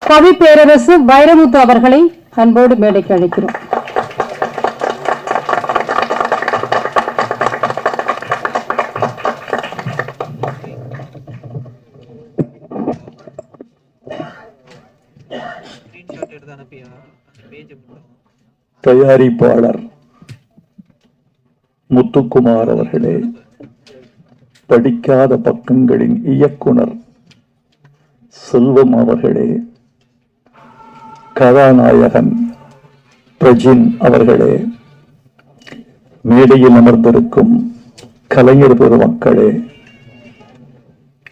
கவி பேரரசு வைரமுத்து அவர்களை அன்போடு மேடைக்கு அழைக்கிறோம். தயாரிப்பாளர் முத்துக்குமார் அவர்களே, படிக்காத பக்கங்களின் இயக்குனர் செல்வம் அவர்களே, கதாநாயகன் பிரஜின் அவர்களே, மேடையில் அமர்ந்திருக்கும் கலைஞர் பெருமக்களே,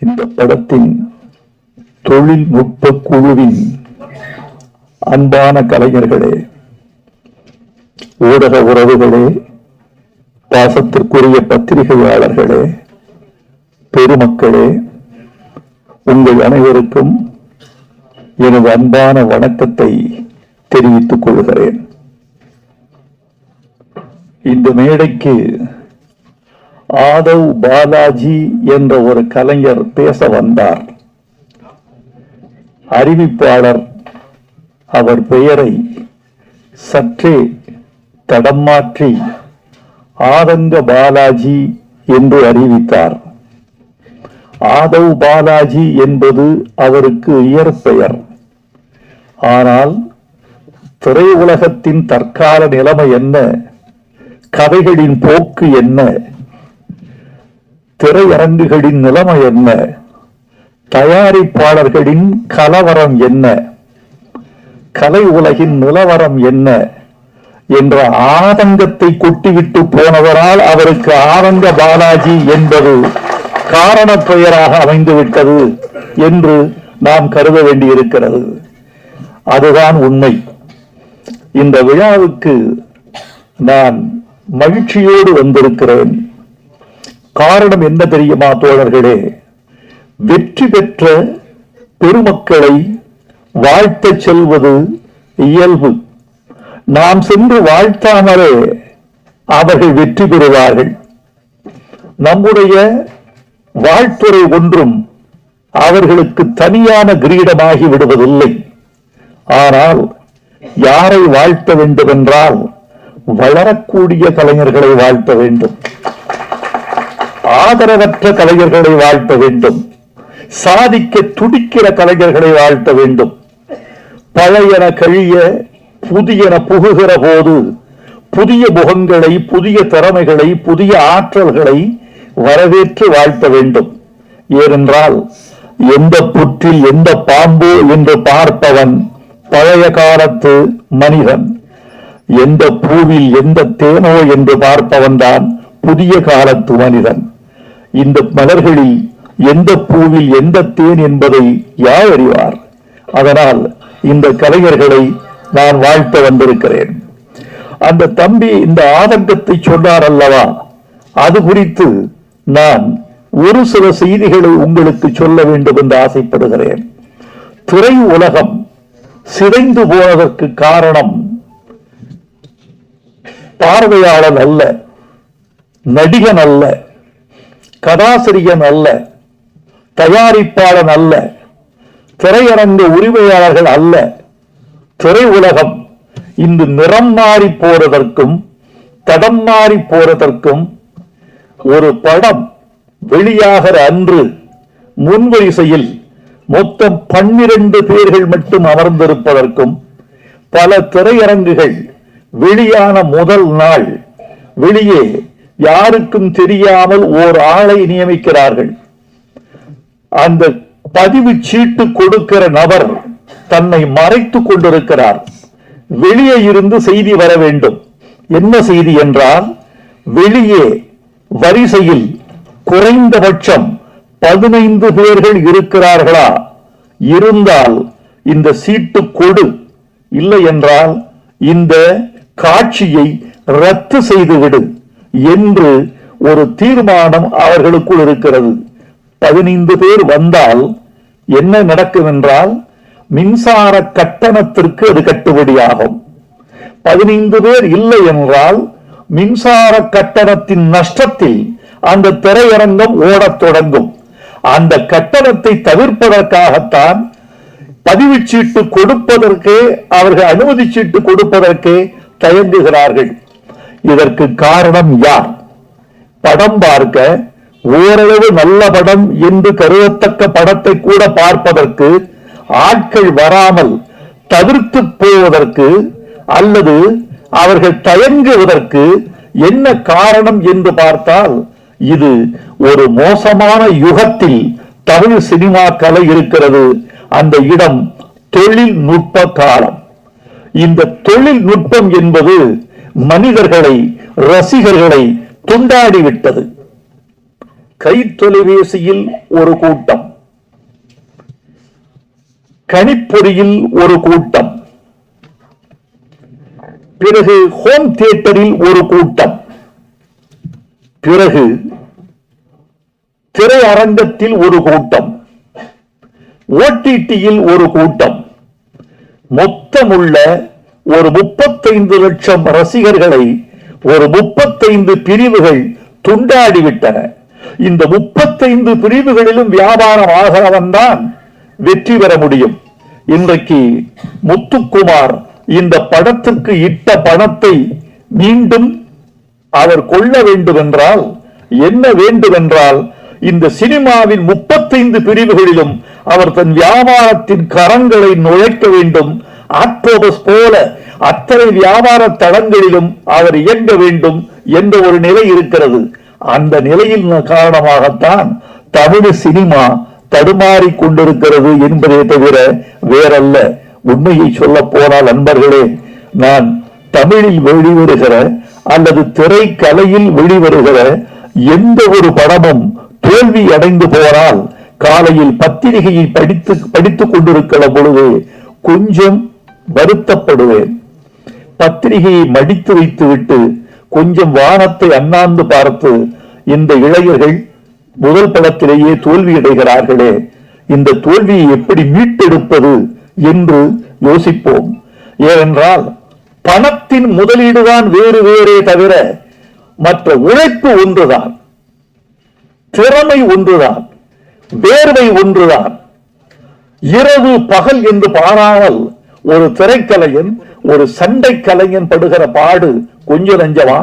இந்த படத்தின் தொழில்நுட்ப குழுவின் அன்பான கலைஞர்களே, ஊடக உறவுகளே, பாசத்திற்குரிய பத்திரிகையாளர்களே, பெருமக்களே, உங்கள் அனைவருக்கும் எனது அன்பான வணக்கத்தை தெரிவித்துக் கொள்கிறேன். இந்த மேடைக்கு ஆதவ் பாலாஜி என்ற ஒரு கலைஞர் பேச வந்தார். அறிவிப்பாளர் அவர் பெயரை சற்றே தடம் மாற்றி ஆதங்க பாலாஜி என்று அறிவித்தார். ஆதவ் பாலாஜி என்பது அவருக்கு இயற்பெயர். ஆனால் திரையுலகத்தின் தற்கால நிலைமை என்ன, கதைகளின் போக்கு என்ன, திரையரங்குகளின் நிலைமை என்ன, தயாரிப்பாளர்களின் கலவரம் என்ன, கலை உலகின் நிலவரம் என்ன என்ற ஆதங்கத்தை கொட்டிவிட்டு போனவரால் அவருக்கு ஆதங்க பாலாஜி என்பது காரண பெயராக அமைந்துவிட்டது என்று நாம் கருத வேண்டியிருக்கிறது. அதுதான் உண்மை. இந்த விழாவுக்கு நான் மகிழ்ச்சியோடு வந்திருக்கிறேன். காரணம் என்ன தெரியுமா தோழர்களே? வெற்றி பெற்ற பெருமக்களை வாழ்த்தச் செல்வது இயல்பு. நாம் சென்று வாழ்த்தாமலே அவர்கள் வெற்றி பெறுவார்கள். நம்முடைய வாழ்த்துறை ஒன்றும் அவர்களுக்கு தனியான கிரீடமாகி விடுவதில்லை. ஆனால் யாரை வாழ்த்த வேண்டும் என்றால் வளரக்கூடிய கலைஞர்களை வாழ்த்த வேண்டும், ஆதரவற்ற கலைஞர்களை வாழ்த்த வேண்டும், சாதிக்க துடிக்கிற கலைஞர்களை வாழ்த்த வேண்டும். பழையன கழிய புதியன புகுகிற போது புதிய முகங்களை, புதிய திறமைகளை, புதிய ஆற்றல்களை வரவேற்று வாழ்த்த வேண்டும். ஏனென்றால் எந்த புற்றில் எந்த பாம்பு என்று பார்ப்பவன் பழைய காலத்து மனிதன், எந்த பூவில் எந்த தேனோ என்று பார்ப்பவன் தான் புதிய காலத்து மனிதன். இந்த மலர்களில் எந்த பூவில் எந்த தேன் என்பதை யார் அறிவார்? அதனால் இந்த கலைஞர்களை நான் வாழ்த்த வந்திருக்கிறேன். அந்த தம்பி இந்த ஆதங்கத்தை சொன்னார் அல்லவா, அது குறித்து நான் ஒரு சில செய்திகளை உங்களுக்கு சொல்ல வேண்டும் என்று ஆசைப்படுகிறேன். திரை உலகம் சிதைந்து போனதற்கு காரணம் பார்வையாளன் அல்ல, நடிகன் அல்ல, கதாசிரியன் அல்ல, தயாரிப்பாளன் அல்ல, திரையரங்க உரிமையாளர்கள் அல்ல. திரை உலகம் இன்று நிறம் மாறி போறதற்கும் தடம் மாறி போறதற்கும், ஒரு படம் வெளியாகிற அன்று முன்வரிசையில் மொத்தம் 12 பேர்கள் மட்டும் அமர்ந்திருப்பதற்கும், பல திரையரங்குகள் வெளியான முதல் நாள் வெளியே யாருக்கும் தெரியாமல் ஓர் ஆளை நியமிக்கிறார்கள். அந்த பதிவு சீட்டு கொடுக்கிற நபர் தன்னை மறைத்துக் கொண்டிருக்கிறார். வெளியே இருந்து செய்தி வர வேண்டும். என்ன செய்தி என்றால், வெளியே வரிசையில் குறைந்தபட்சம் 15 பேர்கள் இருக்கிறார்களா, இருந்தால் இந்த சீட்டு கொடு, இல்லை என்றால் இந்த காட்சியை ரத்து செய்துவிடு என்று ஒரு தீர்மானம் அவர்களுக்குள் இருக்கிறது. 15 பேர் வந்தால் என்ன நடக்கும் என்றால், மின்சார கட்டணத்திற்கு அது கட்டுப்படியாகும். 15 பேர் இல்லை என்றால் மின்சார கட்டணத்தின் நஷ்டத்தில் அந்த திரையரங்கம் ஓடத் தொடங்கும். அந்த கட்டணத்தை தவிர்ப்பதற்காகத்தான் பதிவு சீட்டு கொடுப்பதற்கு, அவர்கள் அனுமதி சீட்டு கொடுப்பதற்கு தயங்குகிறார்கள். இதற்கு காரணம் யார்? படம் பார்க்க ஓரளவு நல்ல படம் என்று கருதத்தக்க படத்தை கூட பார்ப்பதற்கு ஆட்கள் வராமல் தவிர்த்து போவதற்கு அல்லது அவர்கள் தயங்குவதற்கு என்ன காரணம் என்று பார்த்தால், இது ஒரு மோசமான யுகத்தில் தமிழ் சினிமா கலை இருக்கிறது. அந்த இடம் தொழில்நுட்ப காலம். இந்த தொழில்நுட்பம் என்பது மனிதர்களை, ரசிகர்களை துண்டாடிவிட்டது. கை தொலைபேசியில் ஒரு கூட்டம், கணிப்பொறியில் ஒரு கூட்டம், பிறகு ஹோம் தியேட்டரில் ஒரு கூட்டம், பிறகு திரையரங்கத்தில் ஒரு கூட்டம், ஓடிடியில் ஒரு கூட்டம். மொத்தமுள்ள ஒரு 35 லட்சம் ரசிகர்களை ஒரு 35 பிரிவுகள் துண்டாடிவிட்டன. இந்த 35 பிரிவுகளிலும் வியாபாரம் ஆகிறவன் தான் வெற்றி பெற முடியும். இன்றைக்கு முத்துக்குமார் இந்த படத்திற்கு இட்ட பணத்தை மீண்டும் அவர் கொள்ள வேண்டும் என்றால் என்ன வேண்டும் என்றால், இந்த சினிமாவின் 35 பிரிவுகளிலும் அவர் தன் வியாபாரத்தின் கரங்களை நுழைக்க வேண்டும். ஆக்டோபஸ் போல அத்தனை வியாபார தளங்களிலும் அவர் இயங்க வேண்டும் என்ற ஒரு நிலை இருக்கிறது. அந்த நிலையின் காரணமாகத்தான் தமிழ் சினிமா தடுமாறி கொண்டிருக்கிறது என்பதை தவிர வேறல்ல. உண்மையை சொல்ல போனால் நண்பர்களே, நான் தமிழில் வெளிவருகிற அல்லது திரைக்கலையில் வெளிவருகிற எந்த ஒரு படமும் தோல்வி அடைந்து போனால் காலையில் பத்திரிகையை படித்துக் கொண்டிருக்கிற பொழுது கொஞ்சம் வருத்தப்படுவேன். பத்திரிகையை மடித்து வைத்துவிட்டு கொஞ்சம் வானத்தை அண்ணாந்து பார்த்து, இந்த இளைஞர்கள் முதல் படத்திலேயே தோல்வி அடைகிறார்களே, இந்த தோல்வியை எப்படி மீட்டெடுப்பது என்று யோசிப்போம். ஏனென்றால் பணத்தின் முதலீடுதான் வேறு வேறே தவிர மற்ற உழைப்பு ஒன்றுதான், திறமை ஒன்றுதான், வேர்வை ஒன்றுதான். இரவு பகல் என்று பாராமல் ஒரு திரைக்கலைஞன், ஒரு சண்டை கலைஞன் படுகிற பாடு கொஞ்ச நஞ்சமா?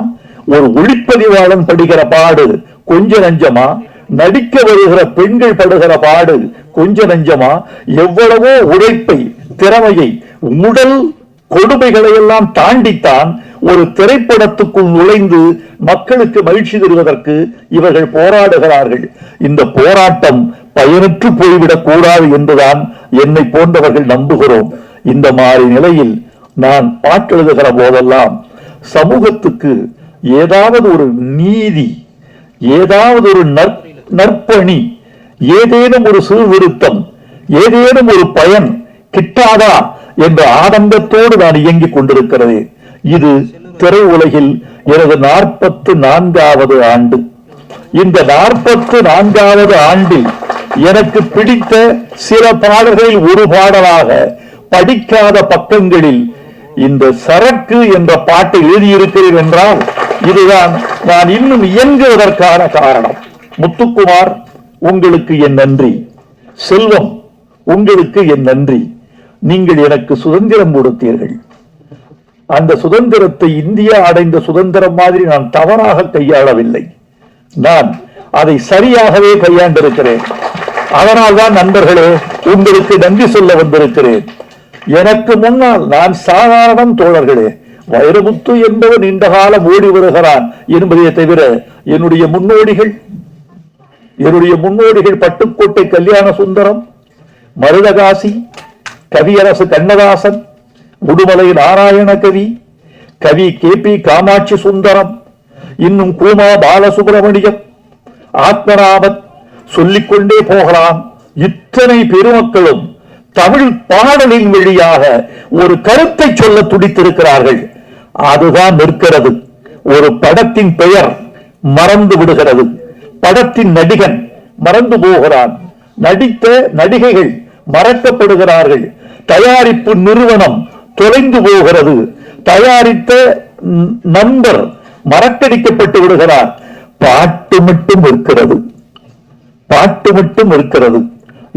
ஒரு ஒளிப்பதிவாளன் படுகிற பாடு கொஞ்ச நஞ்சமா? நடிக்க வருகிற பெண்கள் படுகிற பாடு கொஞ்ச நஞ்சமா? எவ்வளவோ உழைப்பை, திறமையை, உடல் கொடுமைகளை எல்லாம் தாண்டித்தான் ஒரு திரைப்படத்துக்குள் நுழைந்து மக்களுக்கு மகிழ்ச்சி தருவதற்கு இவர்கள் போராடுகிறார்கள். இந்த போராட்டம் பயனற்று போய்விடக் கூடாது என்றுதான் என்னை போன்றவர்கள் நம்புகிறோம். இந்த மாதிரி நிலையில் நான் பாட்டெழுதுகிற போதெல்லாம் சமூகத்துக்கு ஏதாவது ஒரு நீதி, ஏதாவது ஒரு நற்பணி, ஏதேனும் ஒரு சீர்திருத்தம், ஏதேனும் ஒரு பயன் கிட்டாதா என்ற ஆனந்தத்தோடு நான் இயங்கிக் கொண்டிருக்கிறேன். இது திரை உலகில் எனது 44வது ஆண்டு. இந்த 44வது ஆண்டில் எனக்கு பிடித்த சில பாடல்களில் ஒரு பாடலாக படிக்காத பக்கங்களில் இந்த சரக்கு என்ற பாட்டை எழுதியிருக்கிறேன் என்றால் இதுதான் நான் இன்னும் இயங்குவதற்கான காரணம். முத்துக்குமார், உங்களுக்கு என் நன்றி. செல்வம், உங்களுக்கு என் நன்றி. நீங்கள் எனக்கு சுதந்திரம் கொடுத்தீர்கள். அந்த சுதந்திரத்தை இந்தியா அடைந்த சுதந்திரம் மாதிரி நான் தவறாக கையாளவில்லை. நான் அதை சரியாகவே கையாண்டிருக்கிறேன். அதனால்தான் நண்பர்களே உங்களுக்கு நன்றி சொல்ல வந்திருக்கிறேன். எனக்கு முன்னால் நான் சாதாரண தோழர்களே, வைரமுத்து என்பவர் நீண்ட காலம் ஓடி வருகிறான் என்பதை தவிர என்னுடைய முன்னோடிகள் பட்டுக்கோட்டை கல்யாண சுந்தரம், மருதகாசி, கவியரசு கண்ணதாசன், முதுமலை நாராயண கவி, கவி KP காமாட்சி சுந்தரம், இன்னும் கூமா பாலசுப்ரமணியம், ஆத்மராமன், சொல்லிக்கொண்டே போகலாம். இத்தனை பெருமக்களும் தமிழ் பாடலின் வழியாக ஒரு கருத்தை சொல்ல துடித்திருக்கிறார்கள். அதுதான் நிற்கிறது. ஒரு படத்தின் பெயர் மறந்து விடுகிறது, படத்தின் நடிகன் மறந்து போகிறான், நடித்த நடிகைகள் மறக்கப்படுகிறார்கள், தயாரிப்பு நிறுவனம் தொலைந்து போகிறது, தயாரித்த நண்பர் மறக்கடிக்கப்பட்டு விடுகிறார். பாட்டு மட்டும் இருக்கிறது, பாட்டு மட்டும் இருக்கிறது.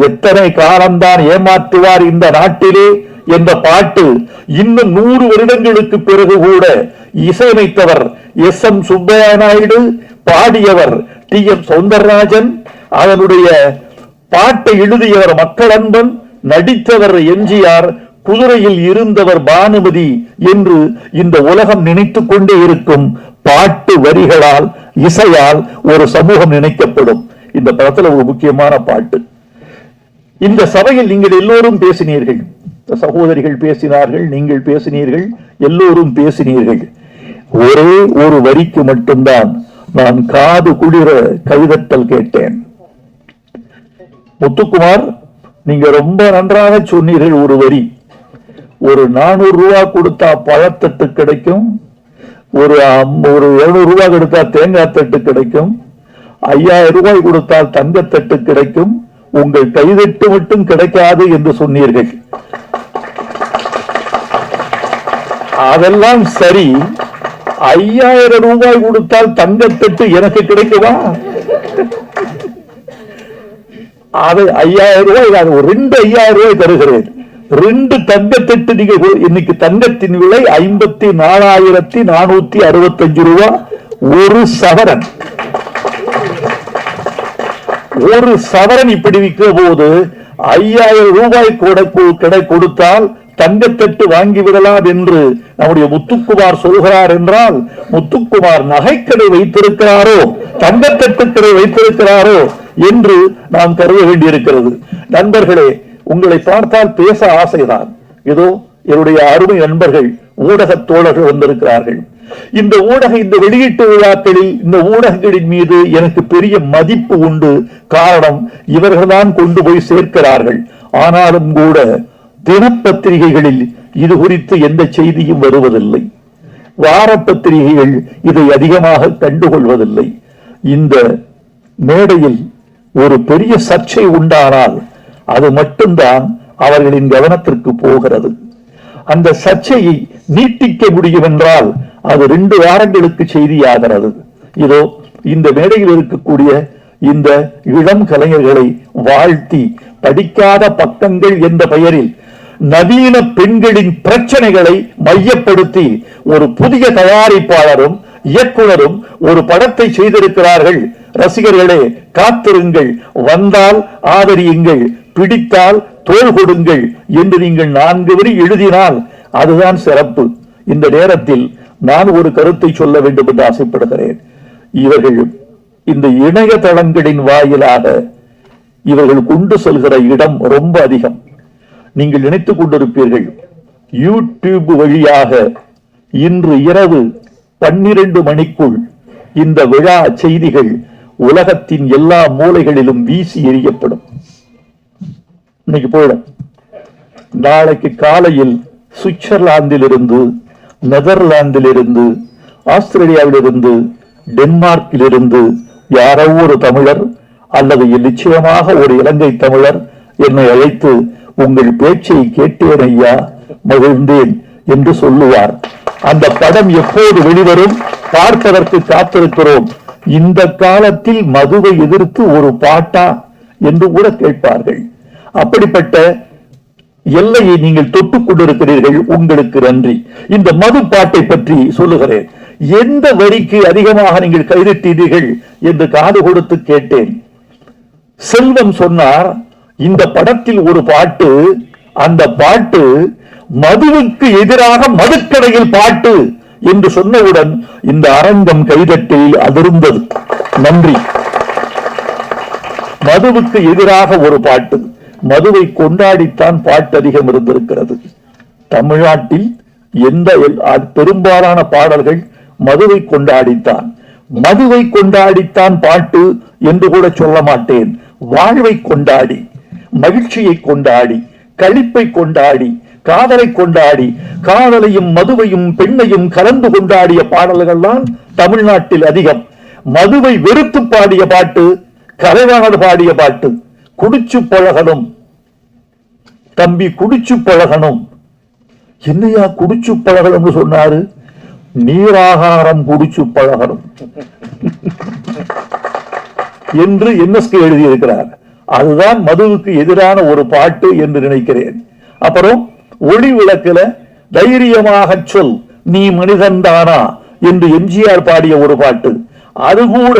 எத்தனை காலம்தான் ஏமாற்றுவார் இந்த நாட்டிலே என்ற பாட்டு இன்னும் 100 வருடங்களுக்கு பிறகு கூட இசையமைத்தவர் S.M. சுப்பையா நாயுடு, பாடியவர் T.M. சௌந்தரராஜன், அதனுடைய பாட்டை எழுதியவர் மக்களன்பன், நடித்தவர் எம்ஜிஆர், குதிரையில் இருந்தவர் பானுமதி என்று இந்த உலகம் நினைத்துக் கொண்டே இருக்கும். பாட்டு வரிகளால், இசையால் ஒரு சமூகம் நினைக்கப்படும். இந்த படத்துல ஒரு முக்கியமான பாட்டு. இந்த சபையில் நீங்கள் எல்லோரும் பேசினீர்கள், சகோதரிகள் பேசினார்கள், நீங்கள் பேசினீர்கள், எல்லோரும் பேசினீர்கள். ஒரே ஒரு வரிக்கு மட்டும்தான் நான் காது குளிர கைதட்டல் கேட்டேன். முத்துக்குமார், நீங்க ரொம்ப நன்றாக சொன்னீர்கள். ஒரு வரி, ஒரு 400 ரூபாய் கொடுத்தா பழத்தட்டு கிடைக்கும், ஒரு 700 ரூபாய் கொடுத்தா தேங்காய் தட்டு கிடைக்கும், 5000 ரூபாய் கொடுத்தால் தங்கத்தட்டு கிடைக்கும், உங்கள் கைதட்டு மட்டும் கிடைக்காது என்று சொன்னீர்கள். அதெல்லாம் சரி, 5000 ரூபாய் கொடுத்தால் தங்கத்தட்டு எனக்கு கிடைக்குமா? அது 5000 ரூபாய், நான் ஒரு 5000 ரூபாய் தருகிறேன். 2 தங்கத்தட்டு. நீங்க இன்னைக்கு தங்கத்தின் விலை 54,465 ரூபாய். ஒரு சவரன், ஒரு சவரன் இப்படி விற்கிற போது 5000 ரூபாய் கடை கொடுத்தால் தங்கத்தட்டு வாங்கிவிடலாம் என்று நம்முடைய முத்துக்குமார் சொல்கிறார் என்றால், முத்துக்குமார் நகைக்கடை வைத்திருக்கிறாரோ தங்கத்தட்டு கடை வைத்திருக்கிறாரோ என்று நாம் கருத வேண்டியிருக்கிறது. நண்பர்களே, உங்களை பார்த்தால் பேச ஆசைதான். ஏதோ என்னுடைய அருமை நண்பர்கள் ஊடக தோழர்கள் வந்திருக்கிறார்கள். இந்த வெளியீட்டு விழாக்களில் இந்த ஊடகங்களின் மீது எனக்கு பெரிய மதிப்பு உண்டு. காரணம், இவர்கள்தான் கொண்டு போய் சேர்க்கிறார்கள். ஆனாலும் கூட தினப்பத்திரிகைகளில் இது குறித்து எந்த செய்தியும் வருவதில்லை. வார பத்திரிகைகள் இதை அதிகமாக கண்டுகொள்வதில்லை. இந்த மேடையில் ஒரு பெரிய சர்ச்சை உண்டானால் அது மட்டும்தான் அவர்களின் கவனத்திற்கு போகிறது. அந்த சர்ச்சையை நீட்டிக்க முடியும் என்றால் அது 2 வாரங்களுக்கு செய்தியாகிறது. இதோ இந்த மேடையில் இருக்கக்கூடிய இந்த இளம் கலைஞர்களை வாழ்த்தி, படிக்காத பக்கங்கள் என்ற பெயரில் நவீன பெண்களின் பிரச்சனைகளை மையப்படுத்தி ஒரு புதிய தயாரிப்பாளரும் இயக்குனரும் ஒரு படத்தை செய்திருக்கிறார்கள். ரசிகர்களே, காத்திருங்கள், வந்தால் ஆதரியுங்கள், பிடித்தால் தோள் கொடுங்கள் என்று நீங்கள் 4 வரி எழுதினால் அதுதான் சிறப்பு. இந்த நேரத்தில் நான் ஒரு கருத்தை சொல்ல வேண்டும் என்று ஆசைப்படுகிறேன். இவர்கள் இந்த இணையதளங்களின் வாயிலாக இவர்கள் கொண்டு செல்கிற இடம் ரொம்ப அதிகம். நீங்கள் நினைத்துக் கொண்டிருப்பீர்கள், யூடியூப் வழியாக இன்று இரவு 12 மணிக்குள் இந்த விழா செய்திகள் உலகத்தின் எல்லா மூலைகளிலும் வீசி எறியப்படும். இன்னைக்கு போயிட, நாளைக்கு காலையில் சுவிட்சர்லாந்தில் இருந்து, நெதர்லாந்தில் இருந்து, ஆஸ்திரேலியாவில் இருந்து, டென்மார்க்கில் இருந்து யாரோ ஒரு தமிழர் அல்லது நிச்சயமாக ஒரு இலங்கை தமிழர் என்னை அழைத்து, உங்கள் பேச்சை கேட்டேன் ஐயா, மகிழ்ந்தேன் என்று சொல்லுவார். அந்த படம் எப்போது வெளிவரும் பார்ப்பதற்கு காத்திருக்கிறோம். இந்த காலத்தில் மதுவை எதிர்த்து ஒரு பாட்டா என்று கூட கேட்பார்கள். அப்படிப்பட்ட எல்லையை நீங்கள் தொட்டுக் கொண்டிருக்கிறீர்கள். உங்களுக்கு நன்றி. இந்த மது பாட்டை பற்றி சொல்லுகிறேன். எந்த வரிக்கு அதிகமாக நீங்கள் கைதட்டீர்கள் என்று காது கொடுத்து கேட்டேன். செல்வம் சொன்னார், இந்த படத்தில் ஒரு பாட்டு, அந்த பாட்டு மதுவுக்கு எதிராக மதுக்கடையில் பாட்டு என்று சொன்னவுடன் இந்த அரங்கம் கைதட்டில் அதிர்ந்தது. நன்றி. மதுவுக்கு எதிராக ஒரு பாட்டு, மதுவை கொண்டாடித்தான் பாட்டு அதிகம் இருந்திருக்கிறது. தமிழ்நாட்டில் எந்த பெரும்பாலான பாடல்கள் மதுவை கொண்டாடித்தான். மதுவை கொண்டாடித்தான் பாட்டு என்று கூட சொல்ல மாட்டேன். வாழ்வை கொண்டாடி, மகிழ்ச்சியை கொண்டாடி, களிப்பை கொண்டாடி, காதலை கொண்டாடி, காதலையும் மதுவையும் பெண்ணையும் கலந்து கொண்டாடிய பாடல்கள் தான் தமிழ்நாட்டில் அதிகம். மதுவை வெறுத்து பாடிய பாட்டு கலைவாணர் பாடிய பாட்டு. குடிச்சு பழகணும் தம்பி, குடிச்சு பழகணும். என்னையா குடிச்சு பழகணும்னு சொன்னாரு? நீராகாரம் குடிச்சு பழகணும் என்று NSK எழுதியிருக்கிறார். அதுதான் மதுவுக்கு எதிரான ஒரு பாட்டு என்று நினைக்கிறேன். அப்புறம் ஒளி விளக்குல தைரியமாக சொல் நீ மனிதன்தானா என்று எம்ஜிஆர் பாடிய ஒரு பாட்டு, அது கூட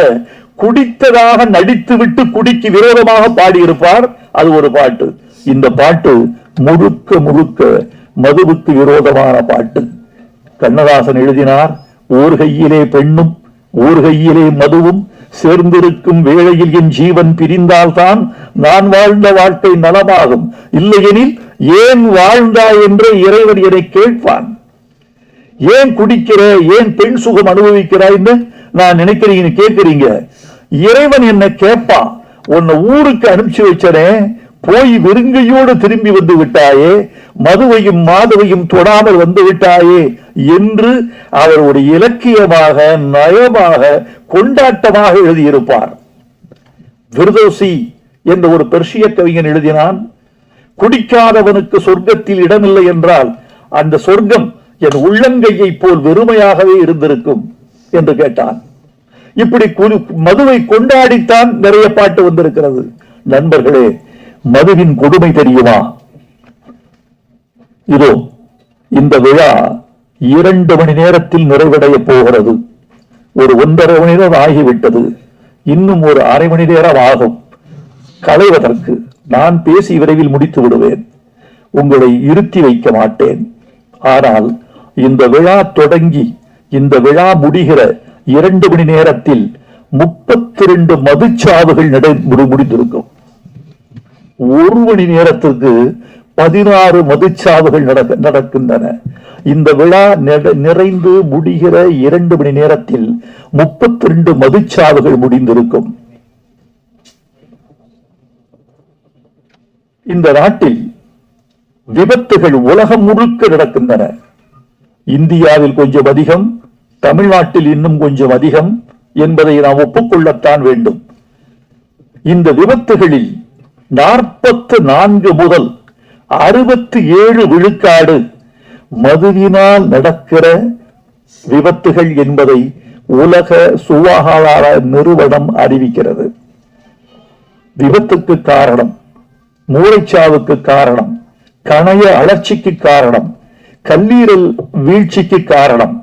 குடித்ததாக நடித்துவிட்டு குடிக்கு விரோதமாக பாடியிருப்பார், அது ஒரு பாட்டு. இந்த பாட்டு முழுக்க முழுக்க மதுவுக்கு விரோதமான பாட்டு. கண்ணதாசன் எழுதினார், ஓர் கையிலே பெண்ணும் ஓர் கையிலே மதுவும் சேர்ந்திருக்கும் வேளையில் என் ஜீவன் பிரிந்தால்தான் நான் வாழ்ந்த வாழ்க்கை நலமாகும், இல்லையெனில் ஏன் வாழ்ந்தாய் என்று இறைவன் என்னை கேட்பான். ஏன் குடிக்கிற, ஏன் பெண் சுகம் அனுபவிக்கிறாய்ன்னு நான் நினைக்கிறீங்க கேட்கிறீங்க. இறைவன் என்ன கேட்பான், உன்னை ஊருக்கு அனுப்பிச்சு வச்சனே, போய் வெறுங்கையோடு திரும்பி வந்து விட்டாயே, மதுவையும் மாதவையும் தொடாமல் வந்து விட்டாயே என்று அவர் ஒரு இலக்கியமாக நயமாக கொண்டாட்டமாக எழுதியிருப்பார். விர்தோசி என்ற ஒரு பெர்ஷிய கவிஞன் எழுதினான், குடிக்காதவனுக்கு சொர்க்கத்தில் இடமில்லை என்றால் அந்த சொர்க்கம் என் உள்ளங்கையை போல் வெறுமையாகவே இருந்திருக்கும் என்று கேட்டான். இப்படி மதுவை கொண்டாடித்தான் நிறைய பாட்டு வந்திருக்கிறது. நண்பர்களே, மதுவின் கொடுமை தெரியுமா? இதோ இந்த விழா 2 மணி நேரத்தில் நிறைவடைய போகிறது. ஒரு 1.5 மணி நேரம் ஆகிவிட்டது. இன்னும் ஒரு அரை மணி நேரம் ஆகும் களைவதற்கு. நான் பேசி விரைவில் முடித்து விடுவேன், உங்களை இருத்தி வைக்க மாட்டேன். ஆனால் இந்த விழா தொடங்கி இந்த விழா முடிகிற 2 மணி நேரத்தில் 32 மதுச்சாவுகள் முடிந்திருக்கும். 1 மணி நேரத்திற்கு 16 மதுச்சாவுகள் நடக்கின்றன. இந்த விழா நிறைந்து முடிகிற 2 மணி நேரத்தில் 32 மதுச்சாவுகள் முடிந்திருக்கும். இந்த நாட்டில் விபத்துகள் உலகம் முழுக்க நடக்கின்றன. இந்தியாவில் கொஞ்சம் அதிகம், தமிழ்நாட்டில் இன்னும் கொஞ்சம் அதிகம் என்பதை நாம் ஒப்புக்கொள்ளத்தான் வேண்டும். இந்த விபத்துகளில் 44 முதல் 67 விழுக்காடு மதுவினால் நடக்கிற விபத்துகள் என்பதை உலக சுகாதார நிறுவனம் அறிவிக்கிறது. விபத்துக்கு காரணம், மூளைச்சாவுக்கு காரணம், கணைய அழற்சிக்கு காரணம், கல்லீரல் வீழ்ச்சிக்கு காரணம்,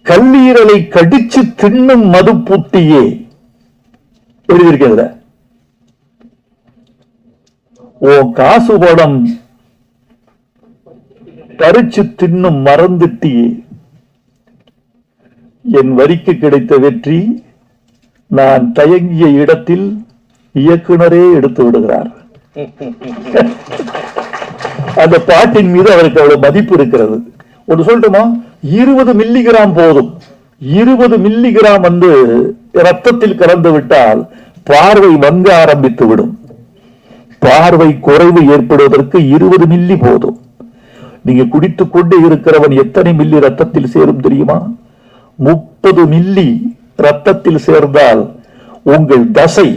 கல்லீரலை கடிச்சு தின்னும் மது பூட்டியே எழுதியிருக்கிறது. ஓ காசு படம் பறிச்சு தின்னும் மறந்துட்டியே. என் வரிக்கு கிடைத்த வெற்றி நான் தயங்கிய இடத்தில் இயக்குனரே எடுத்து விடுகிறார். அந்த பாட்டின் மீது அவருக்கு அவ்வளவு மதிப்பு இருக்கிறது. ஒன்று சொல்லட்டுமா, 20 மில்லிகிராம் போதும். 20 மில்லிகிராம் ரத்தத்தில் கலந்து விட்டால் பார்வை மங்க ஆரம்பித்து விடும். பார்வை குறைவு ஏற்படுவதற்கு 20 மில்லி போதும். நீங்க குடித்துக் கொண்டே இருக்கிறவன் எத்தனை மில்லி ரத்தத்தில் சேரும் தெரியுமா? 30 மில்லி ரத்தத்தில் சேர்ந்தால் உங்கள் தசை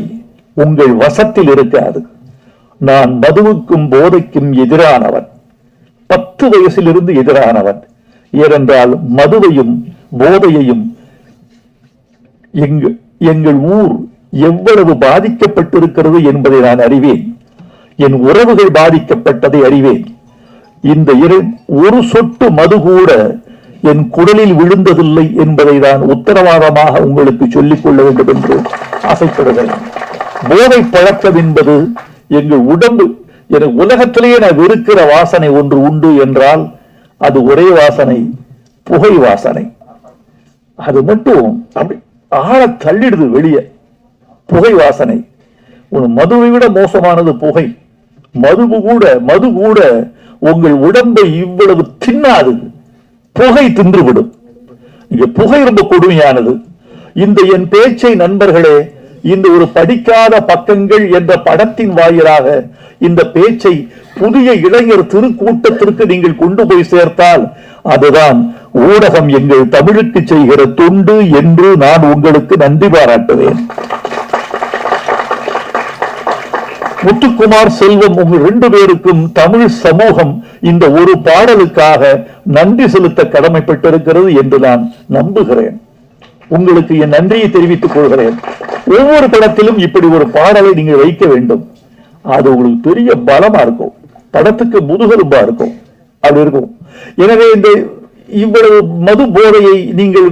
உங்கள் வசத்தில் இருக்காது. நான் மதுவுக்கும் போதைக்கும் எதிரானவன், 10 வயசிலிருந்து எதிரானவன். ஏனென்றால் மதுவையும் போதையையும் எங்கள் ஊர் எவ்வளவு பாதிக்கப்பட்டிருக்கிறது என்பதை நான் அறிவேன். என் உறவுகள் பாதிக்கப்பட்டதை அறிவேன். இந்த ஒரு சொட்டு மது கூட என் குடலில் விழுந்ததில்லை என்பதை நான் உத்தரவாதமாக உங்களுக்கு சொல்லிக் கொள்ள வேண்டும் என்று ஆசைப்படுகிறேன். போதை பழக்கம் என்பது எங்கள் உடம்பு, என உலகத்திலேயே நான் வெறுக்கிற வாசனை ஒன்று உண்டு என்றால் அது ஒரே வாசனை, புகை வாசனை. அது மட்டும் அப்படி ஆழ தள்ளிடுது வெளியே, புகை வாசனை. மதுவை விட மோசமானது புகை. மது கூட உங்கள் உடம்பை இவ்வளவு தின்னாது, புகை தின்றுவிடும். இங்க புகை ரொம்ப கொடுமையானது. இந்த என் பேச்சை நண்பர்களே, இந்த ஒரு படிக்காத பக்கங்கள் என்ற படத்தின் வாயிலாக இந்த பேச்சை புதிய இளைஞர் திருக்கூட்டத்திற்கு நீங்கள் கொண்டு போய் சேர்த்தால் அதுதான் ஊடகம் எங்கள் தமிழுக்கு செய்கிற தொண்டு என்று நான் உங்களுக்கு நன்றி பாராட்டுவேன். முத்துக்குமார், செல்வம், உங்கள் 2 பேருக்கும் தமிழ் சமூகம் இந்த ஒரு பாடலுக்காக நன்றி செலுத்த கடமைப்பட்டிருக்கிறது என்று நான் நம்புகிறேன். உங்களுக்கு என் நன்றியை தெரிவித்துக் கொள்கிறேன். ஒவ்வொரு படத்திலும் இப்படி ஒரு பாடலை நீங்கள் வைக்க வேண்டும். அது உங்களுக்கு பெரிய பலமா இருக்கும், படத்துக்கு முதுகெலும்பா இருக்கும், அப்படி இருக்கும். எனவே இந்த இவ்வளவு மது போதையை நீங்கள்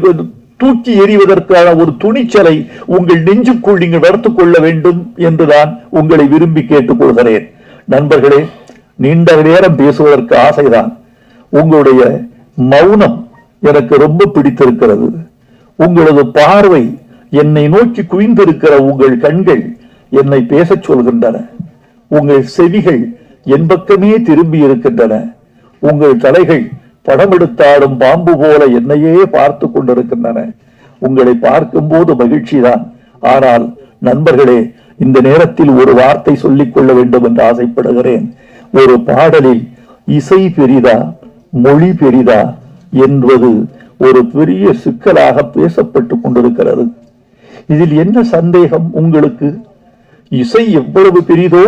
தூக்கி எறிவதற்கான ஒரு துணிச்சலை உங்கள் நெஞ்சுக்குள் நீங்கள் வளர்த்துக் கொள்ள வேண்டும் என்றுதான் உங்களை விரும்பி கேட்டுக்கொள்கிறேன். நண்பர்களே, நீண்ட நேரம் பேசுவதற்கு ஆசைதான். உங்களுடைய மௌனம் எனக்கு ரொம்ப பிடித்திருக்கிறது. உங்களது பார்வை, என்னை நோக்கி குவிந்திருக்கிற உங்கள் கண்கள் என்னை பேசச் சொல்கின்றன. உங்கள் செவிகள் என் பக்கமே திரும்பி இருக்கின்றன. உங்கள் தலைகள் படம் எடுத்தாலும் பாம்பு போல என்னையே பார்த்து கொண்டிருக்கின்றன. உங்களை பார்க்கும் போது மகிழ்ச்சி தான். ஆனால் நண்பர்களே, இந்த நேரத்தில் ஒரு வார்த்தை சொல்லிக் கொள்ள வேண்டும் என்று ஆசைப்படுகிறேன். ஒரு பாடலில் இசை பெரிதா மொழி பெரிதா என்பது ஒரு பெரிய சிக்கலாக பேசப்பட்டு கொண்டிருக்கிறது. இதில் என்ன சந்தேகம் உங்களுக்கு? இசை எவ்வளவு பெரிதோ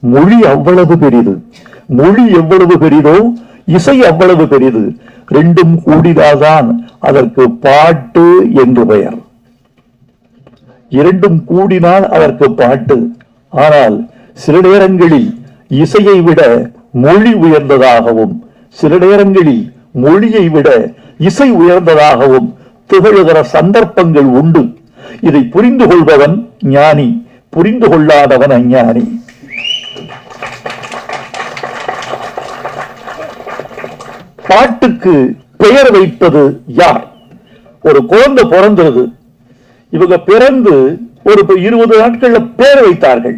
மொழி அவ்வளவு பெரிது, மொழி எவ்வளவு பெரிதோ இசை அவ்வளவு பெரிது. ரெண்டும் கூடினால்தான் அதற்கு பாட்டு என்று பெயர். இரண்டும் கூடினால் அதற்கு பாட்டு. ஆனால் சில நேரங்களில் இசையை விட மொழி உயர்ந்ததாகவும், சில நேரங்களில் மொழியை விட இசை உயர்ந்ததாகவும் திகழ்கிற சந்தர்ப்பங்கள் உண்டு. இதை புரிந்து கொள்பவன் ஞானி, புரிந்து கொள்ளாதவன் அஞ்ஞானி. பாட்டுக்கு பெயர் வைப்பது யார்? ஒரு குழந்தை பிறந்தது, இவங்க பிறந்து ஒரு 20 நாட்கள்ல பெயர் வைத்தார்கள்.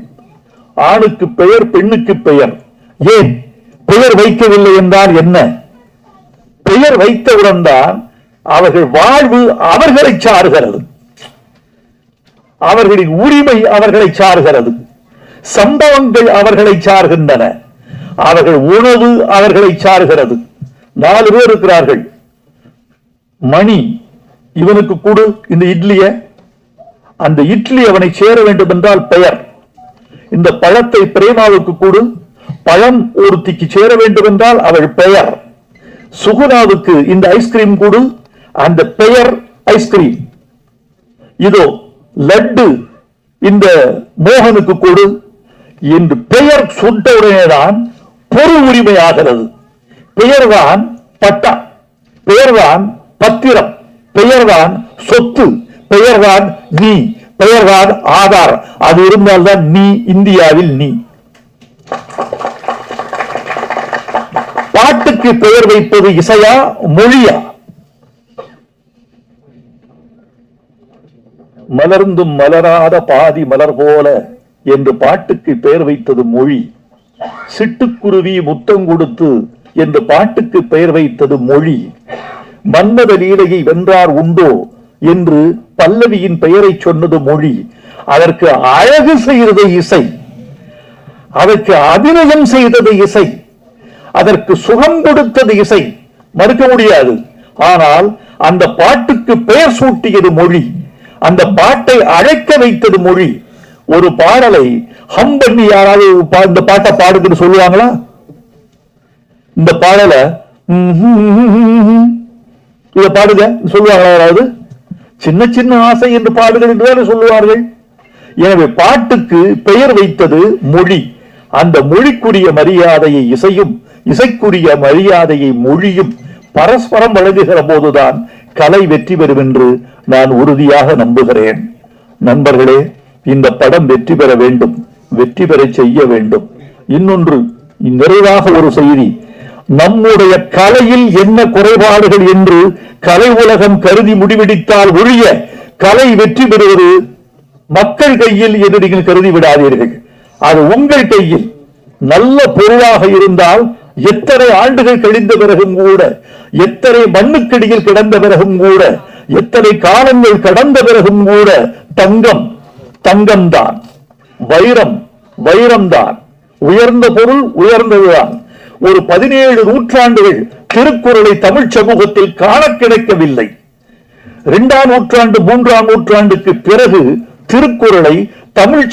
ஆணுக்கு பெயர், பெண்ணுக்கு பெயர். ஏன் பெயர் வைக்கவில்லை என்றால் என்ன? பெயர் வைத்தவுடன் தான் அவர்கள் வாழ்வு அவர்களை சார்கிறது, அவர்களின் உரிமை அவர்களை சார்கிறது, சம்பவங்கள் அவர்களை சார்கின்றன, அவர்கள் உணவு அவர்களை சார்கிறது. 4 பேர் இருக்கிறார்கள். மணி, இவனுக்கு கொடு இந்த இட்லிய, அந்த இட்லி அவனை சேர வேண்டும் என்றால் பெயர். இந்த பழத்தை பிரேமாவுக்கு கொடு, பழம் ஒருத்திக்கு சேர வேண்டும் என்றால் அவள் பெயர். சுகுணாவுக்கு இந்த ஐஸ்கிரீம் கொடு, அந்த பெயர் ஐஸ்கிரீம். இதோ லட்டு இந்த மோகனுக்கு கொடு என்று பெயர் சொன்னவுடனேதான் பொருள் உரிமை ஆகிறது. பெயர்தான் பட்டா, பெயர்தான் பத்திரம், பெயர்தான் சொத்து, பெயர்தான் நீ, பெயர்தான் ஆதார். அது இருந்தால்தான் நீ இந்தியாவில் நீ. பாட்டுக்கு பெயர் வைப்பது இசையா மொழியா? மலர்ந்தும் மலராத பாதி மலர் போல என்று பாட்டுக்கு பெயர் வைத்தது மொழி. சிட்டுக்குருவி முத்தம் கொடுத்து என்று பாட்டுக்கு பெயர் வைத்தது மொழி. மன்மத லீலையை வென்றார் உண்டோ என்று பல்லவியின் பெயரை சொன்னது மொழி. அதற்கு அழகு செய்தது இசை, அதற்கு அபிநயம் செய்தது இசை, அதற்கு சுகம் கொடுத்தது இசை, மறுக்க முடியாது. ஆனால் அந்த பாட்டுக்கு பெயர் சூட்டியது மொழி, அந்த பாட்டை அழைக்க வைத்தது மொழி. ஒரு பாடலை ஹம் பண்ணி யாராவது இந்த பாட்டை பாடுன்னு சொல்லுவாங்களா? இந்த பாடலை இத பாடுங்க சொல்லுவாங்களா யாராவது? சின்ன சின்ன ஆசை என்று பாடுகள் என்று சொல்லுவார்கள். எனவே பாட்டுக்கு பெயர் வைத்தது மொழி. அந்த மொழிக்குரிய மரியாதையை இசையும், இசைக்குரிய மரியாதையை மொழியும் பரஸ்பரம் வழங்குகிற போதுதான் கலை வெற்றி பெறும் என்று நான் உறுதியாக நம்புகிறேன். நண்பர்களே, இந்த படம் வெற்றி பெற வேண்டும், வெற்றி பெற செய்ய வேண்டும். இன்னொன்று, நிறைவாக ஒரு செய்தி. நம்முடைய கலையில் என்ன குறைபாடுகள் என்று கலை உலகம் கருதி முடிவெடுத்தால் ஒழிய கலை வெற்றி பெறுவது மக்கள் கையில் என்று நீங்கள் கருதி விடாதீர்கள். அது உங்கள் கையில். நல்ல பொருளாக இருந்தால் எத்தனை ஆண்டுகள் கழிந்த பிறகும் கூட, எத்தனை மண்ணுக்கடியில் கிடந்த பிறகும் கூட, எத்தனை காலங்கள் கடந்த பிறகும் கூட தங்கம் தங்கம்தான், வைரம் வைரம்தான், உயர்ந்த பொருள் உயர்ந்ததுதான். ஒரு 17 நூற்றாண்டுகள் திருக்குறளை தமிழ் சமூகத்தில் காண கிடைக்கவில்லை. 2ஆம் நூற்றாண்டு 3ஆம் நூற்றாண்டுக்கு பிறகு திருக்குறளை தமிழ்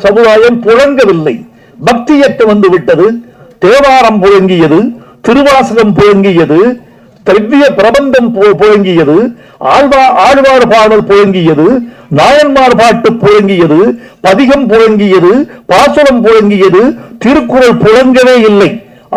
சமுதாயம் புழங்கவில்லை. பக்தியற்று வந்து விட்டது. தேவாரம் புழங்கியது, திருவாசகம் புழங்கியது, திவ்ய பிரபந்தம் புழங்கியது, ஆழ்வார் பாடல் புழங்கியது, நாயன்மார் பாட்டு புழங்கியது, பதிகம் புழங்கியது, பாசுரம் புழங்கியது, திருக்குறள் புழங்கவே இல்லை.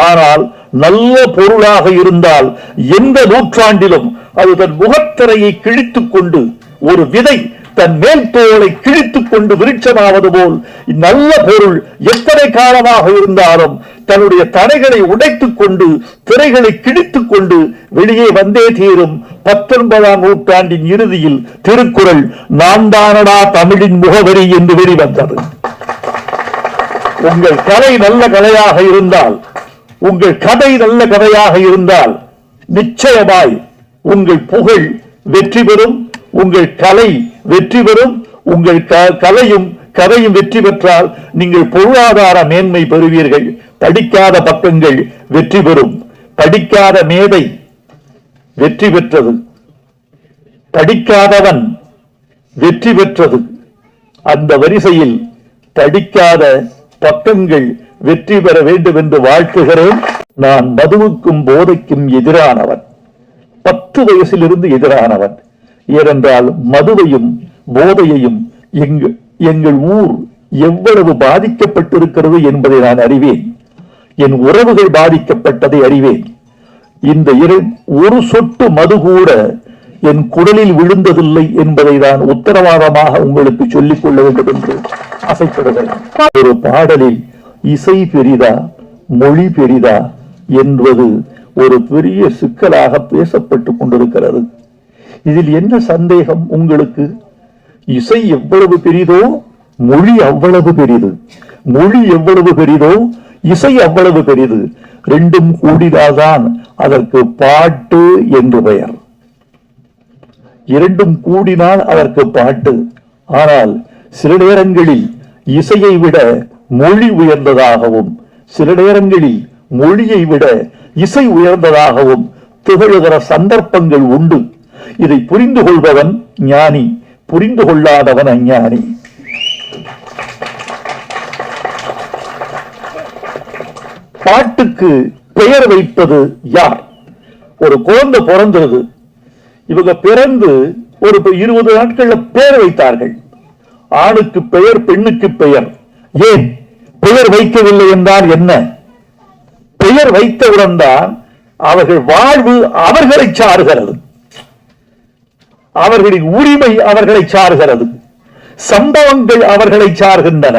ஆனால் நல்ல பொருளாக இருந்தால் எந்த நூற்றாண்டிலும் அது தன் முகத்திரையை கிழித்துக் கொண்டு, ஒரு விதை தன் மேல் தோலை கிழித்துக் கொண்டு விருட்சமாவது போல் நல்ல பொருள் எத்தனை காலமாக இருந்தாலும் தன்னுடைய தடைகளை உடைத்துக் கொண்டு, திரைகளை கிழித்துக் கொண்டு வெளியே வந்தே தீரும். 19ஆம் நூற்றாண்டின் இறுதியில் திருக்குறள் நான் தானடா தமிழின் முகவரி என்று வெளிவந்தது. உங்கள் கலை நல்ல கலையாக இருந்தால், உங்கள் கதை நல்ல கதையாக இருந்தால் நிச்சயமாய் உங்கள் புகழ் வெற்றி பெறும், உங்கள் கலை வெற்றி பெறும். உங்கள் கலையும் கதையும் வெற்றி பெற்றால் நீங்கள் பொருளாதார மேன்மை பெறுவீர்கள். படிக்காத பக்கங்கள் வெற்றி பெறும். படிக்காத மேதை வெற்றி பெற்றது, படிக்காதவன் வெற்றி பெற்றது. அந்த வரிசையில் படிக்காத பக்கங்கள் வெற்றி பெற வேண்டும் என்று வாழ்த்துகிறேன். நான் மதுவுக்கும் போதைக்கும் எதிரானவன், 10 வயசிலிருந்து எதிரானவன். ஏனென்றால் மதுவையும் போதையையும் எங்கள் ஊர் எவ்வளவு பாதிக்கப்பட்டிருக்கிறது என்பதை நான் அறிவேன். என் உறவுகள் பாதிக்கப்பட்டதை அறிவேன். இந்த ஒரு சொட்டு மது கூட என் குடலில் விழுந்ததில்லை என்பதை நான் உத்தரவாதமாக உங்களுக்கு சொல்லிக் கொள்ள வேண்டும் என்று ஆசைப்படுகிறேன். ஒரு பாடலில் இசை பெரிதா மொழி பெரிதா என்பது ஒரு பெரிய சிக்கலாக பேசப்பட்டுக் கொண்டிருக்கிறது. இதில் என்ன சந்தேகம் உங்களுக்கு? இசை எவ்வளவு பெரிதோ மொழி அவ்வளவு பெரிது, மொழி எவ்வளவு பெரிதோ இசை அவ்வளவு பெரிது. ரெண்டும் கூடினால்தான் அதற்கு பாட்டு என்று பெயர். இரண்டும் கூடினால் அதற்கு பாட்டு. ஆனால் சில நேரங்களில் இசையை விட மொழி உயர்ந்ததாகவும், சில நேரங்களில் மொழியை விட இசை உயர்ந்ததாகவும் திகழ்கிற சந்தர்ப்பங்கள் உண்டு. இதை புரிந்து கொள்பவன் ஞானி, புரிந்து கொள்ளாதவன் அஞ்ஞானி. பாட்டுக்கு பெயர் வைப்பது யார்? ஒரு குழந்தை பிறந்தது, இவங்க பிறந்து ஒரு 20 நாட்கள்ல பெயர் வைத்தார்கள். ஆணுக்கு பெயர், பெண்ணுக்கு பெயர். ஏன் பெயர் வைக்கவில்லை என்றால் என்ன? பெயர் வைத்தவுடன் தான் அவர்கள் வாழ்வு அவர்களை சார்கிறது, அவர்களின் உரிமை அவர்களை சார்கிறது, சம்பவங்கள் அவர்களை சார்கின்றன,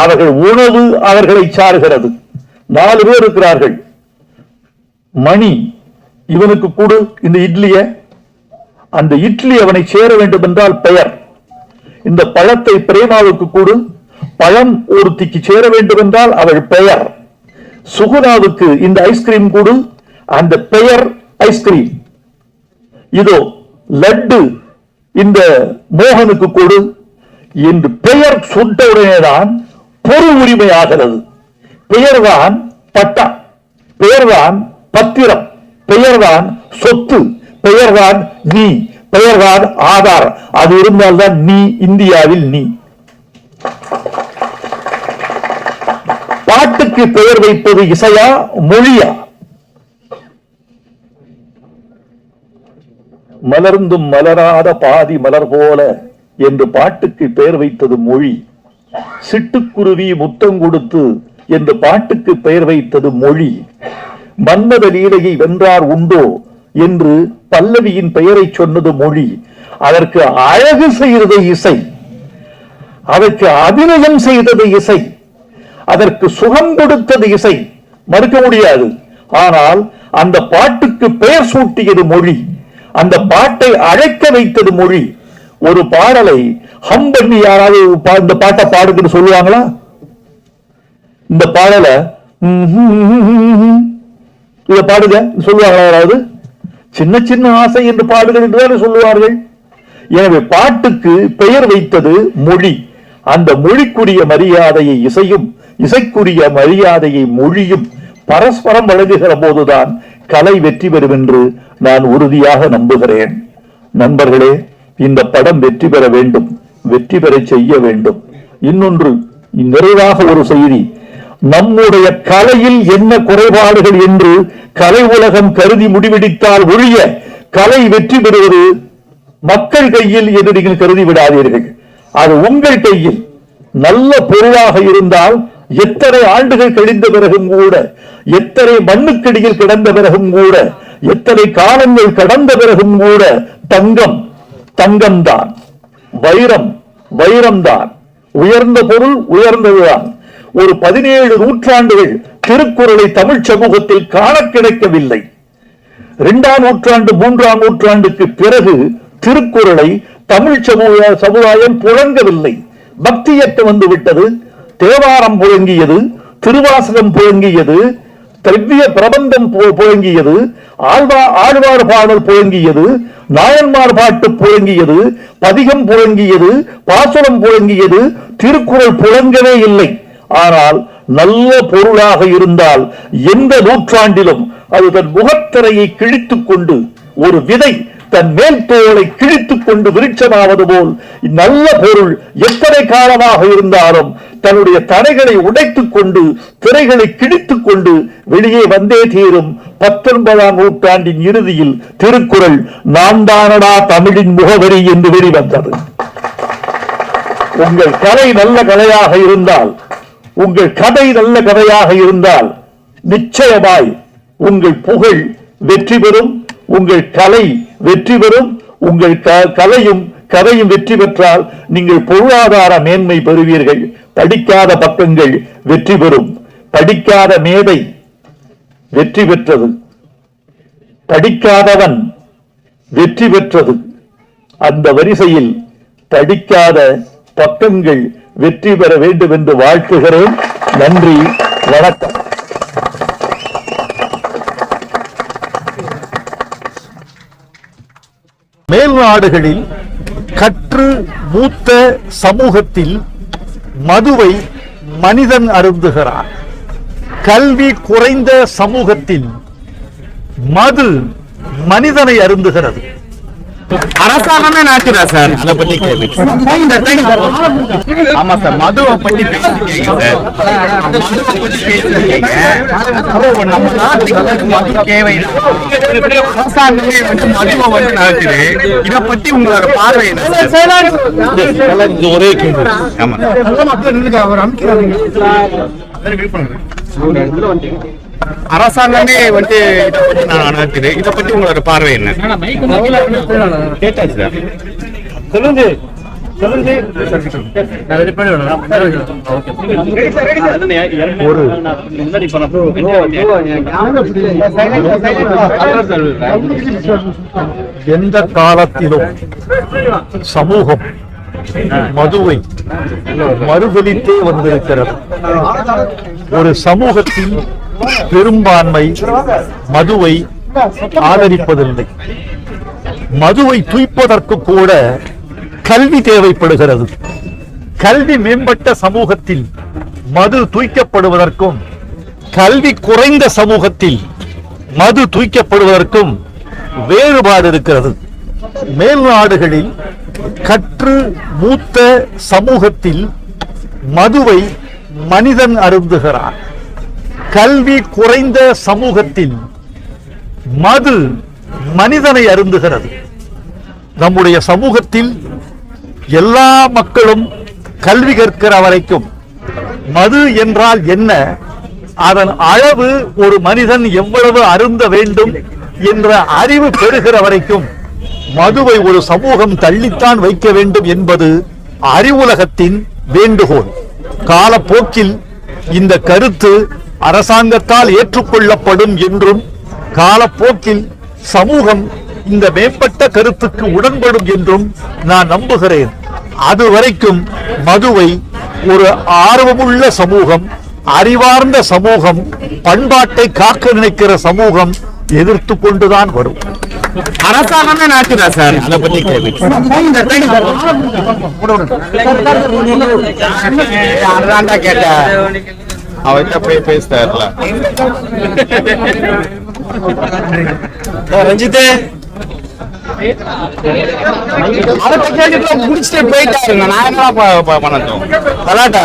அவர்கள் உணவு அவர்களை சார்கிறது. 4 பேர் இருக்கிறார்கள். மணி இவனுக்கு கொடு இந்த இட்லிய, அந்த இட்லி அவனை சேர வேண்டும் என்றால் பெயர். இந்த பழத்தை பிரேமாவுக்கு கொடு, பழம் ஒருத்திக்கு சேர வேண்டும் என்றால் அவள் பெயர். சுகுணாவுக்கு இந்த ஐஸ்கிரீம் கொடு, அந்த பெயர் ஐஸ்கிரீம். இதோ லட்டு இந்த மோகனுக்கு கொடு என்று பெயர் சொன்னவுடனேதான் பொருள் உரிமை ஆகிறது. பெயர்தான் பட்டா, பெயர்தான் பத்திரம், பெயர்தான் சொத்து, பெயர்தான் நீ, பெயர்தான் ஆதார். அது இருந்தால்தான் நீ இந்தியாவில் நீ. பாட்டுக்கு பெயர் வைப்பது இசையா மொழியா? மலர்ந்தும் மலராத பாதி மலர் போல என்று பாட்டுக்கு பெயர் வைத்தது மொழி. சிட்டுக்குருவி முத்தம் கொடுத்து என்று பாட்டுக்கு பெயர் வைத்தது மொழி. மன்மத லீலையை வென்றார் உண்டோ என்று பல்லவியின் பெயரை சொன்னது மொழி. அதற்கு அழகு செய்தது இசை, அதற்கு அபிநயம் செய்தது இசை, அதற்கு சுகம் கொடுத்தது இசை, மறுக்க முடியாது. ஆனால் அந்த பாட்டுக்கு பெயர் சூட்டியது மொழி, அந்த பாட்டை அழைக்க வைத்தது மொழி. ஒரு பாடலை ஹம் பண்ணி யாராவது இந்த பாட்டை பாடுன்னு சொல்லுவாங்களா? இந்த பாடலை இத பாடுங்க சொல்லுவாங்களா யாராவது? சின்ன சின்ன ஆசை என்று பாடுகள் என்றுதானே சொல்லுவார்கள். எனவே பாட்டுக்கு பெயர் வைத்தது மொழி. அந்த மொழிக்குரிய மரியாதையை இசையும், இசைக்குரிய மரியாதையை மொழியும் பரஸ்பரம் வழங்குகிற போதுதான் கலை வெற்றி பெறும் என்று நான் உறுதியாக நம்புகிறேன். நண்பர்களே, இந்த படம் வெற்றி பெற வேண்டும், வெற்றி பெற செய்ய வேண்டும். இன்னொன்று நிறைவாக ஒரு செய்தி, நம்முடைய கலையில் என்ன குறைபாடுகள் என்று கலை உலகம் கருதி முடிவெடுத்தால் ஒழிய கலை வெற்றி பெறுவது மக்கள் கையில் என்று நீங்கள் கருதி விடாதீர்கள். அது உங்கள் கையில். நல்ல பொருளாக இருந்தால் எத்தனை ஆண்டுகள் கழிந்த பிறகும் கூட, எத்தனை மண்ணுக்கடியில் கிடந்த பிறகும் கூட, எத்தனை காலங்கள் கடந்த பிறகும் கூட தங்கம் தங்கம்தான், வைரம் வைரம்தான். உயர்ந்த பொருள் உயர்ந்ததுதான். ஒரு 17 நூற்றாண்டுகள் திருக்குறளை தமிழ் சமூகத்தில் காண கிடைக்கவில்லை. 2ஆம் நூற்றாண்டு 3ஆம் நூற்றாண்டுக்கு பிறகு திருக்குறளை தமிழ் சமுதாயம் புழங்கவில்லை. பக்தி இயக்கம் வந்து விட்டது. தேவாரம் புழங்கியது, திருவாசகம் புழங்கியது, திவ்ய பிரபந்தம் புழங்கியது, ஆழ்வார் பாடல் புழங்கியது, நாயன்மார் பாட்டு புழங்கியது, பதிகம் புழங்கியது, பாசுரம் புழங்கியது. திருக்குறள் புழங்கவே இல்லை. ஆனால் நல்ல பொருளாக இருந்தால் எந்த நூற்றாண்டிலும் அது தன் முகத்திரையை கிழித்துக் கொண்டு, ஒரு விதை தன் மேல் தோலை கிழித்துக் கொண்டு விருட்சமாவது போல் நல்ல பொருள் எத்தனை காலமாக இருந்தாலும் தன்னுடைய தடைகளை உடைத்துக் கொண்டு, திரைகளை கிழித்துக் கொண்டு வெளியே வந்தே தீரும். 19ஆம் நூற்றாண்டின் இறுதியில் திருக்குறள் நான் தானடா தமிழின் முகவரி என்று வெளிவந்தது. உங்கள் கலை நல்ல கலையாக இருந்தால், உங்கள் கதை நல்ல கதையாக இருந்தால் நிச்சயமாய் உங்கள் புகழ் வெற்றி பெறும், உங்கள் கலை வெற்றி பெறும். உங்கள் கலையும் கதையும் வெற்றி பெற்றால் நீங்கள் பொருளாதார மேன்மை பெறுவீர்கள். படிக்காத பக்கங்கள் வெற்றி பெறும். படிக்காத மேதை வெற்றி பெற்றது, படிக்காதவன் வெற்றி பெற்றது. அந்த வரிசையில் படிக்காத பக்கங்கள் வெற்றி பெற வேண்டும் என்று வாழ்த்துகிறேன். நன்றி, வணக்கம். மேல் நாடுகளில் கற்று மூத்த சமூகத்தில் மதுவை மனிதன் அருந்துகிறான். கல்வி குறைந்த சமூகத்தில் மது மனிதனை அருந்துகிறது. அரசாங்கமே நாக்குதா சார்? அதை பத்தி கேள்வி. ஆமா சார், மதுவை பத்தி பேசிருக்கீங்க சார். நம்ம நாட்டுக்கு மது தேவை. அரசாங்கமே வந்து மதுவை வந்து நடக்குது. இதை பத்தி உங்களோட பார்வை என்ன? ஒரே கேள்வி. ஆமா அரசாங்கமே வந்து இதை பத்தி நான் நடக்குது. இதை பத்தி உங்களோட பார்வை என்ன? எந்த காலத்திலும் சமூகம் மதுவை மறுதலித்தே வந்திருக்கிறது. ஒரு சமூகத்தின் பெரும்பான்மை மதுவை ஆதரிப்பதில்லை. மதுவை தூய்ப்பதற்கு கூட கல்வி தேவைப்படுகிறது. கல்வி மேம்பட்ட சமூகத்தில் மது தூய்க்கப்படுவதற்கும், கல்வி குறைந்த சமூகத்தில் மது தூய்க்கப்படுவதற்கும் வேறுபாடு இருக்கிறது. மேல் நாடுகளில் கற்று மூத்த சமூகத்தில் மதுவை மனிதன் அருந்துகிறான். கல்வி குறைந்த சமூகத்தில் மது மனிதனை அருந்துகிறது. நம்முடைய சமூகத்தில் எல்லா மக்களும் கல்வி கற்கிற வரைக்கும் மது என்றால் என்ன, அதன் அளவு, ஒரு மனிதன் எவ்வளவு அருந்த வேண்டும் என்ற அறிவு பெறுகிற வரைக்கும் மதுவை ஒரு சமூகம் தள்ளித்தான் வைக்க வேண்டும் என்பது அறிவுலகத்தின் வேண்டுகோள். காலப்போக்கில் இந்த கருத்து அரசாங்கத்தால் ஏற்றுக்கொள்ளப்படும் என்றும், காலப்போக்கில் சமூகம் இந்த மேம்பட்ட கருத்துக்கு உடன்படும் என்றும் நான் நம்புகிறேன். அதுவரைக்கும் மதுவை ஒரு ஆர்வமுள்ள சமூகம், அறிவார்ந்த சமூகம், பண்பாட்டை காக்க நினைக்கிற சமூகம் எதிர்த்து கொண்டுதான் வரும். அரசாங்கமே நாக்குதா சார்? அதை பத்தி கேள்வி. கேட்ட அவர்கிட்ட போய் பேசுறாருல ரஞ்சித், முடிச்சுட்டு போயிட்டாருங்க. நான் என்ன பண்ணோம் கலாட்டா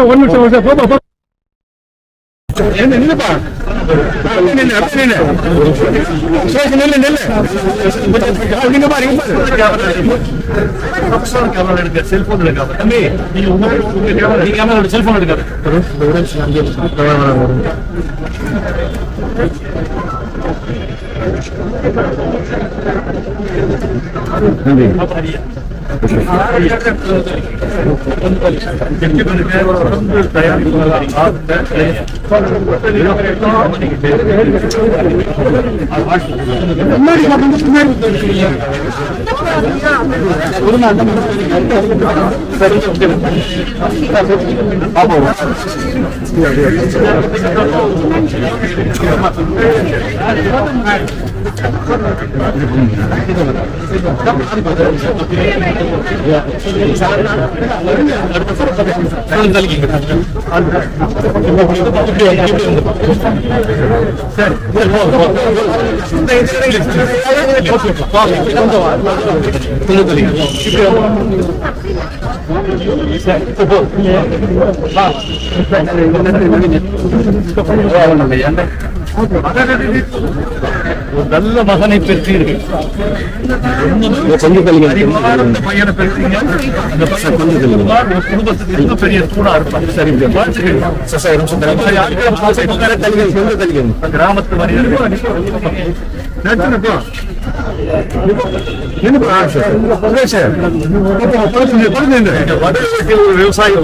ஒரு நிமிஷம் போப்பா என்ன நில்லுப்பா செல்போன் எடுக்க நல்ல மகனை பெற்றீர்கள். பையனை பெற்றீங்க. குடும்பத்துக்கு பெரிய தூணா இருப்பாங்க. கிராமத்து விவசாயி